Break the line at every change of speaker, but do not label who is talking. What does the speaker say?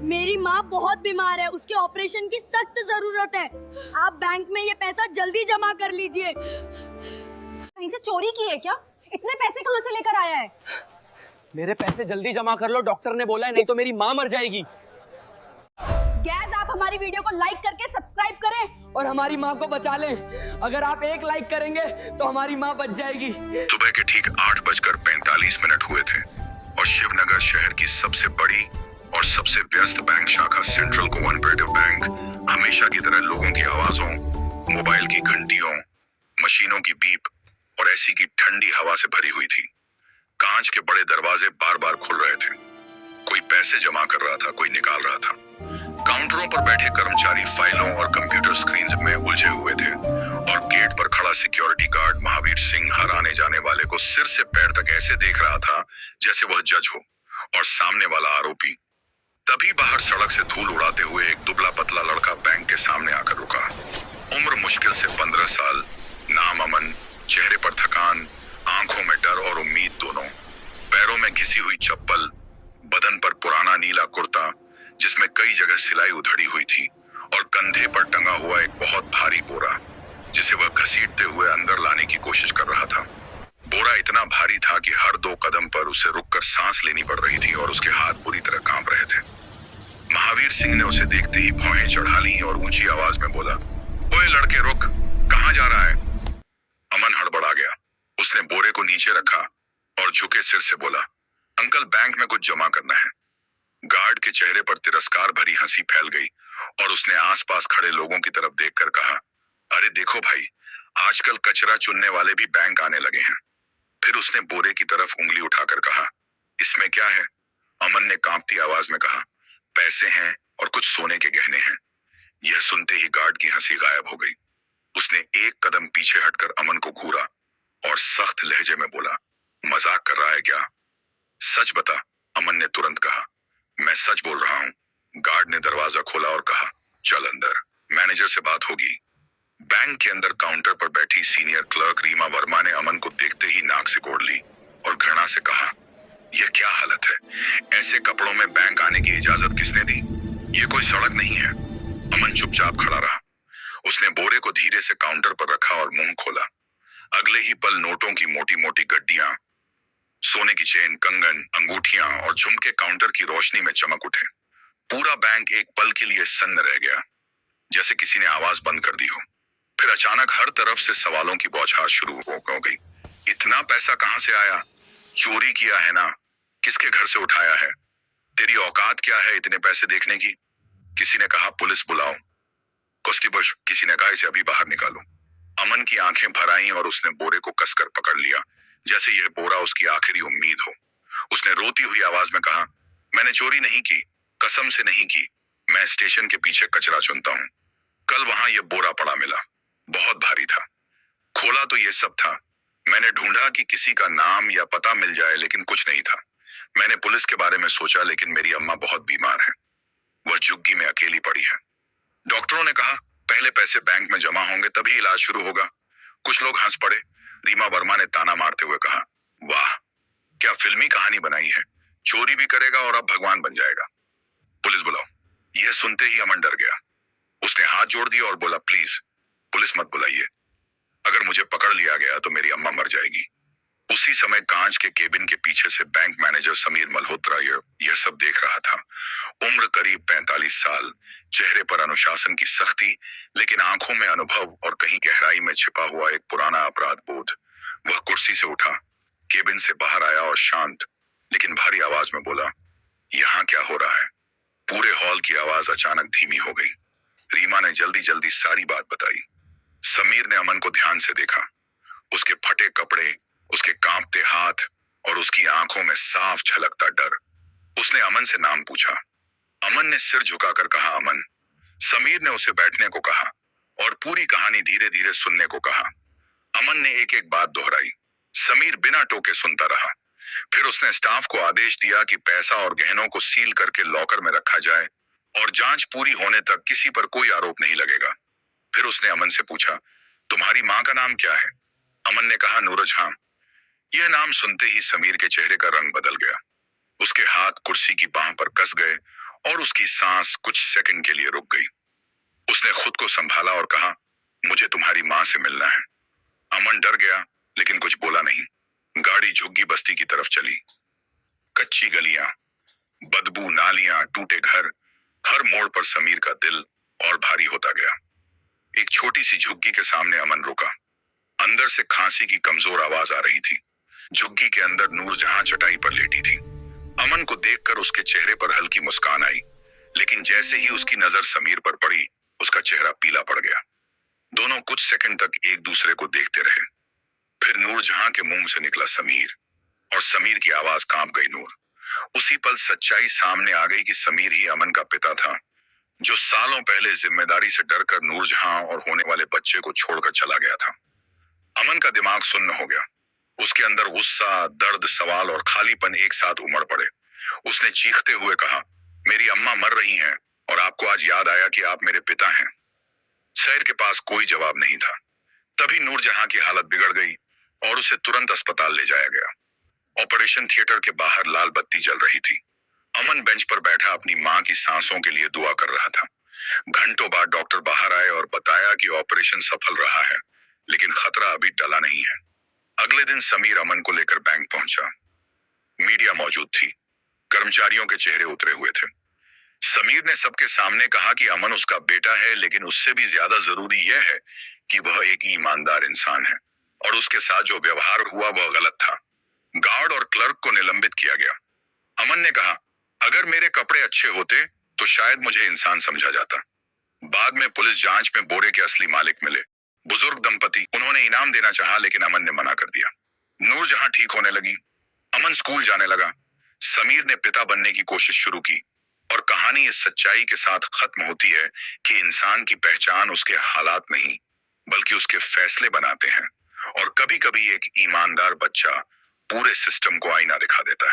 मेरी माँ बहुत बीमार है, उसके ऑपरेशन की सख्त जरूरत है। आप बैंक में ये पैसा जल्दी जमा कर लीजिए।
कहीं से चोरी की है क्या? इतने पैसे कहाँ से लेकर आया है?
मेरे पैसे जल्दी जमा कर लो, डॉक्टर ने बोला है, नहीं तो मेरी माँ मर जाएगी।
गैस, आप हमारी वीडियो को लाइक करके सब्सक्राइब करें
और हमारी माँ को बचा लें। अगर आप 1 लाइक करेंगे तो हमारी माँ बच जाएगी।
सुबह के ठीक 8:45 हुए थे और शिवनगर शहर की सबसे बड़ी और सबसे व्यस्त बैंक शाखा सेंट्रल कोऑपरेटिव बैंक हमेशा की तरह लोगों की आवाजों, मोबाइल की घंटियों, मशीनों की बीप और ऐसी की ठंडी हवा से भरी हुई थी। कांच के बड़े दरवाजे बार बार खुल रहे थे। कोई पैसे जमा कर रहा था, कोई निकाल रहा था। काउंटरों पर बैठे कर्मचारी फाइलों और कंप्यूटर स्क्रीन में उलझे हुए थे और गेट पर खड़ा सिक्योरिटी गार्ड महावीर सिंह हर आने जाने वाले को सिर से पैर तक ऐसे देख रहा था जैसे वह जज हो और सामने वाला आरोपी। तभी बाहर सड़क से धूल उड़ाते हुए एक दुबला पतला लड़का बैंक के सामने आकर रुका। उम्र मुश्किल से 15 साल, नाम अमन, चेहरे पर थकान, आंखों में डर और उम्मीद दोनों। पैरों में घिसी हुई चप्पल, बदन पर पुराना नीला कुर्ता जिसमें कई जगह सिलाई उधड़ी हुई थी और कंधे पर टंगा हुआ एक बहुत भारी बोरा जिसे वह घसीटते हुए अंदर लाने की कोशिश कर रहा था। बोरा इतना भारी था कि हर 2 कदम पर उसे रुककर सांस लेनी पड़ रही थी और उसके हाथ बुरी तरह कांप रहे थे। महावीर सिंह ने उसे देखते ही भौहें चढ़ा ली और ऊंची आवाज में बोला, ओए लड़के रुक, कहां जा रहा है? अमन हड़बड़ा गया। उसने बोरे को नीचे रखा और झुके सिर से बोला, अंकल बैंक में कुछ जमा करना है। गार्ड के चेहरे पर तिरस्कार भरी हंसी फैल गई और उसने आसपास खड़े लोगों की तरफ देखकर कहा, अरे देखो भाई, आजकल कचरा चुनने वाले भी बैंक आने लगे हैं। फिर उसने बोरे की तरफ उंगली उठाकर कहा, इसमें क्या है? अमन ने कांपती आवाज में कहा, पैसे हैं और कुछ सोने के गहने हैं। यह सुनते ही गार्ड की हंसी गायब हो गई। उसने 1 कदम पीछे हटकर अमन को घूरा और सख्त लहजे में बोला, मजाक कर रहा है क्या? सच बता, अमन ने तुरंत कहा। मैं सच बोल रहा हूँ। गार्ड ने दरवाजा खोला और कहा, चल अंदर, मैनेजर से बात होगी। बैंक के अंदर काउंटर पर बैठी सीनियर क्लर्क रीमा वर्मा ने अमन को देखते ही नाक से गोड़ ली और घृणा से कहा, यह क्या हालत है? ऐसे कपड़ों में बैंक आने की इजाजत किसने दी? ये कोई सड़क नहीं है। अमन चुपचाप खड़ा रहा। उसने बोरे को धीरे से काउंटर पर रखा और मुंह खोला। अगले ही पल नोटों की मोटी मोटी गड्डियां, सोने की चेन, कंगन, अंगूठियां और झुमके काउंटर की रोशनी में चमक उठे। पूरा बैंक एक पल के लिए सन्न रह गया, जैसे किसी ने आवाज बंद कर दी हो। फिर अचानक हर तरफ से सवालों की बौछार शुरू हो गई। इतना पैसा कहां से आया? चोरी किया है ना? किसके घर से उठाया है? तेरी औकात क्या है इतने पैसे देखने की? किसी ने कहा, पुलिस बुलाओ। कांस्टेबल, किसी ने कहा, इसे अभी बाहर निकालो। अमन की आंखें भर आईं और उसने बोरे को कसकर पकड़ लिया, जैसे यह बोरा उसकी आखिरी उम्मीद हो। उसने रोती हुई आवाज में कहा, मैंने चोरी नहीं की, कसम से नहीं की। मैं स्टेशन के पीछे कचरा चुनता हूँ। कल वहां यह बोरा पड़ा मिला, बहुत भारी था। खोला तो यह सब था। मैंने ढूंढा कि किसी का नाम या पता मिल जाए, लेकिन कुछ नहीं था। मैंने पुलिस के बारे में सोचा, लेकिन मेरी अम्मा बहुत बीमार है, वह झुग्गी में अकेली पड़ी है। डॉक्टरों ने कहा, पहले पैसे बैंक में जमा होंगे तभी इलाज शुरू होगा। कुछ लोग हंस पड़े। रीमा वर्मा ने ताना मारते हुए कहा, वाह, क्या फिल्मी कहानी बनाई है। चोरी भी करेगा और अब भगवान बन जाएगा। पुलिस बुलाओ। यह सुनते ही अमन डर गया। उसने हाथ जोड़ दिया और बोला, प्लीज पुलिस मत बुलाइए। अगर मुझे पकड़ लिया गया तो मेरी अम्मा मर जाएगी। उसी समय कांच के केबिन के पीछे से बैंक मैनेजर समीर मल्होत्रा यह सब देख रहा था। उम्र करीब 45 साल, चेहरे पर अनुशासन की सख्ती, लेकिन आंखों में अनुभव और कहीं गहराई में छिपा हुआ एक पुराना अपराध बोध। वह कुर्सी से उठा, केबिन से बाहर आया और शांत लेकिन भारी आवाज में बोला, यहाँ क्या हो रहा है? पूरे हॉल की आवाज अचानक धीमी हो गई। रीमा ने जल्दी जल्दी सारी बात बताई। समीर ने अमन को ध्यान से देखा। उसके फटे कपड़े, उसके कांपते हाथ और उसकी आंखों में साफ झलकता डर। उसने अमन से नाम पूछा। अमन ने सिर झुकाकर कहा, अमन। समीर ने उसे बैठने को कहा और पूरी कहानी धीरे धीरे सुनने को कहा। अमन ने एक एक बात दोहराई। समीर बिना टोके सुनता रहा। फिर उसने स्टाफ को आदेश दिया कि पैसा और गहनों को सील करके लॉकर में रखा जाए और जांच पूरी होने तक किसी पर कोई आरोप नहीं लगेगा। फिर उसने अमन से पूछा, तुम्हारी माँ का नाम क्या है? अमन ने कहा, नूरजहां। यह नाम सुनते ही समीर के चेहरे का रंग बदल गया। उसके हाथ कुर्सी की बाह पर कस गए और उसकी सांस कुछ सेकंड के लिए रुक गई। उसने खुद को संभाला और कहा, मुझे तुम्हारी माँ से मिलना है। अमन डर गया लेकिन कुछ बोला नहीं। गाड़ी झुग्गी बस्ती की तरफ चली। कच्ची गलियां, बदबू, नालियां, टूटे घर, हर मोड़ पर समीर का दिल और भारी होता गया। एक छोटी सी झुग्गी के सामने अमन रुका। अंदर से खांसी की कमजोर आवाज आ रही थी। झुग्गी के अंदर नूरजहां चटाई पर लेटी थी। अमन को देखकर उसके चेहरे पर हल्की मुस्कान आई, लेकिन जैसे ही उसकी नजर समीर पर पड़ी, उसका चेहरा पीला पड़ गया। दोनों कुछ सेकंड तक एक दूसरे को देखते रहे। फिर नूरजहां के मुंह से निकला समीर, और समीर की आवाज कांप गई। नूर, उसी पल सच्चाई सामने आ गई कि समीर ही अमन का पिता था, जो सालों पहले जिम्मेदारी से डरकर नूरजहां और होने वाले बच्चे को छोड़कर चला गया था। अमन का दिमाग सुन्न हो गया। उसके अंदर गुस्सा, दर्द, सवाल और खालीपन एक साथ उमड़ पड़े। उसने चीखते हुए कहा, मेरी अम्मा मर रही हैं और आपको आज याद आया कि आप मेरे पिता हैं। सैर के पास कोई जवाब नहीं था। तभी नूरजहां की हालत बिगड़ गई और उसे तुरंत अस्पताल ले जाया गया। ऑपरेशन थिएटर के बाहर लाल बत्ती जल रही थी। अमन बेंच पर बैठा अपनी मां की सांसों के लिए दुआ कर रहा था। घंटों बाद डॉक्टर बाहर आए और बताया कि ऑपरेशन सफल रहा है, लेकिन खतरा अभी टला नहीं है। अगले दिन समीर अमन को लेकर बैंक पहुंचा। मीडिया मौजूद थी। कर्मचारियों के चेहरे उतरे हुए थे। समीर ने सबके सामने कहा कि अमन उसका बेटा है, लेकिन उससे भी ज्यादा जरूरी यह है कि वह एक ईमानदार इंसान है और उसके साथ जो व्यवहार हुआ वह गलत था। गार्ड और क्लर्क को निलंबित किया गया। अमन ने कहा, अगर मेरे कपड़े अच्छे होते तो शायद मुझे इंसान समझा जाता। बाद में पुलिस जांच में बोरे के असली मालिक मिले। बुजुर्ग दंपति, उन्होंने इनाम देना चाहा लेकिन अमन ने मना कर दिया। नूरजहां ठीक होने लगी। अमन स्कूल जाने लगा। समीर ने पिता बनने की कोशिश शुरू की और कहानी इस सच्चाई के साथ खत्म होती है कि इंसान की पहचान उसके हालात नहीं बल्कि उसके फैसले बनाते हैं, और कभी-कभी एक ईमानदार बच्चा पूरे सिस्टम को आईना दिखा देता है।